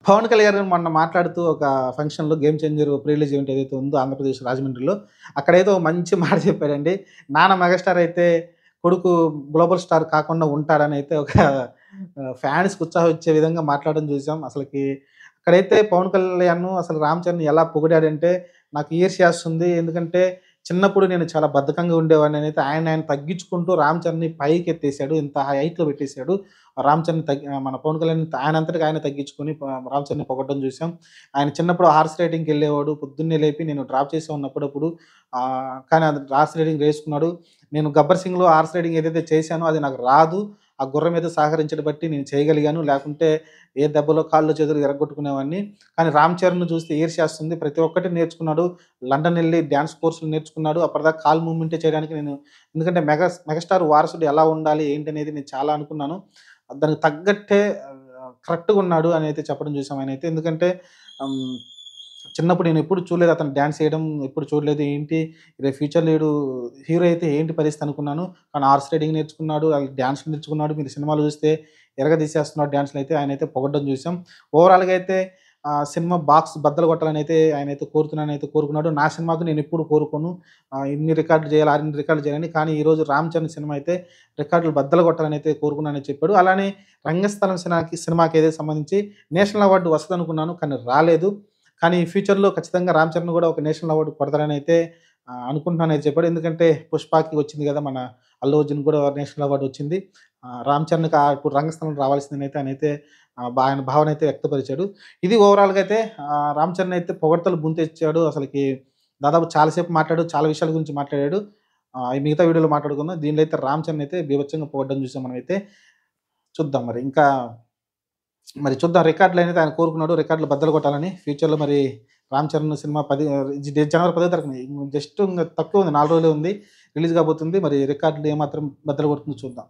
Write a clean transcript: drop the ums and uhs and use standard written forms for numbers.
పవన్ కళ్యాణ్ గారు మొన్న మాట్లాడుతూ ఒక ఫంక్షన్‌లో 'game changer' pre release event ఏదైతే ఉందో ఆంధ్రప్రదేశ్ రాజమండ్రిలో, అక్కడేదో మంచి మాట చెప్పాడండి. నాన్న మెగాస్టార్ అయితే కొడుకు గ్లోబల్ స్టార్ కాకుండా ఉంటాడనైతే ఒక ఫ్యాన్స్‌కి ఉత్సాహం ఇచ్చే విధంగా మాట్లాడడం చూసాం. అసలకి అక్కడైతే పవన్ కళ్యాణ్ అసలు రామ్ చరణ్ ఎలా పొగిడాడంటే నాకు ఈర్ష్యేస్తుంది. ఎందుకంటే చిన్నప్పుడు నేను చాలా బద్ధకంగా ఉండేవాడిననైతే ఆయన తగ్గించుకుంటూ రామ్ చరణ్‌ని పైకెత్తేసాడు. ఇంత హైట్‌లో పెట్టేసాడు. రామ్ చరణ్ మన పవన్ కళ్యాణ్ ఆయనంతటికి ఆయన తగ్గించుకొని రామ్ చరణ్‌ని పొగడడం చూసాం. ఆయన చిన్నప్పుడు హార్స్ రైడింగ్‌కెళ్ళేవాడు. పొద్దున్నే లేపి నేను డ్రాప్ చేసేవాడిని అప్పుడప్పుడు. కానీ అది హార్స్ రైడింగ్ నేర్చుకున్నాడు. నేను 'గబ్బర్ సింగ్‌లో' హార్స్ రైడింగ్ ఏదైతే చేశానో అది నాకు రాదు. ఆ గుర్రం ఏదో సహకరించడం బట్టి నేను చేయగలిగాను. లేకుంటే ఏ దెబ్బలో కాళ్ళో, చేతులో ఇరగ్గొట్టుకునేవాడిని. కానీ 'రామ్ చరణ్‌ని' చూస్తే ఈర్ష్యేస్తుంది. ప్రతి ఒక్కటి నేర్చుకున్నాడు. లండన్ ఎళ్లి డాన్స్ కోర్సులు నేర్చుకున్నాడు. అప్పటిదాకా కాలు మూవ్‌మెంటే చేయడానికి ఎందుకంటే మెగాస్టార్ వారసుడు ఎలా ఉండాలి, ఏంటనేది నేను చాలా అనుకున్నాను. దానికి తగ్గట్టే కరెక్ట్‌గున్నాడు అని అయితే చెప్పడం చూసాం ఆయనైతే. ఎందుకంటే హ్మ్, చిన్నప్పుడు నేనెప్పుడు చూడలేదు అతను డాన్స్ చేయడం ఎప్పుడు చూడలేదు. ఏంటి రేపు ఫ్యూచర్‌లో హీరో అయితే ఏంటి పరిస్థితి అనుకున్నాను. కానీ హార్స్ రైడింగ్ నేర్చుకున్నాడు, డాన్స్ నేర్చుకున్నాడు. మీరు సినిమాలో చూస్తే ఇరగదీసేస్తున్నాడు డాన్స్‌లయితే ఆయనైతే పొగడ్డం చూసాం. ఓవరాల్‌గా అయితే సినిమా బాక్స్ బద్దలు కొట్టాలనైతే ఆయనైతే కోరుకున్నాడు. నా సినిమాకు నేనెప్పుడు కోరుకోను. ఇన్ని రికార్డులు చేయాలి, అన్ని రికార్డులు చేయాలని. కానీ ఈరోజు 'రామ్ చరణ్' సినిమా అయితే రికార్డులు బద్దలు కొట్టాలనైతే కోరుకున్నానని చెప్పాడు. అలానే 'రంగస్థలం' సినిమాకి ఏదైతే సంబంధించి నేషనల్ అవార్డ్ వస్తదనుకున్నాను. కానీ రాలేదు. కానీ ఫ్యూచర్‌లో ఖచ్చితంగా 'రామ్ చరణ్' గూడా ఒక నేషనల్ అవార్డ్ కొడతాడనైతే అనుకుంటున్నానని చెప్పాడు. ఎందుకంటే 'పుష్పకి' వచ్చింది గదా! మన అల్లు అర్జున్ కూడా నేషనల్ అవార్డ్ వచ్చింది. 'రామ్ చరణ్‌కి' ఇప్పుడు 'రంగస్థలం' రావాల్సిందనైతే ఆయనైతే ఆయన భావన అయితే వ్యక్తపరిచాడు. ఇది ఓవరాల్‌గా అయితే 'రామ్ చరణ్' అయితే పొగడ్తలు ముంచెత్తాడు. అసలకి దాదాపు చాలా సేపు మాట్లాడాడు. చాలా విషయాల గురించి మాట్లాడాడు. మిగతా వీడియోలో మాట్లాడుకుందాం. దీనిలో అయితే 'రామ్ చరణ్' అయితే బీభత్సంగా పొగడ్డం చూసాం మనమైతే. చూద్దాం మరి ఇంకా మరి చూద్దాం రికార్డులనేది ఆయన కోరుకున్నాడు. రికార్డులు బద్దలు కొట్టాలని. ఫ్యూచర్‌లో మరి 'రామ్ చరణ్' సినిమా జనవరి 10 తారీఖున జస్ట్ ఇంగ తక్కువ ఉంది. 4 రోజులే ఉంది. రిలీజ్ కాబోతుంది. మరి రికార్డులు ఏమాత్రం బద్దలు కొడుతుందో చూద్దాం.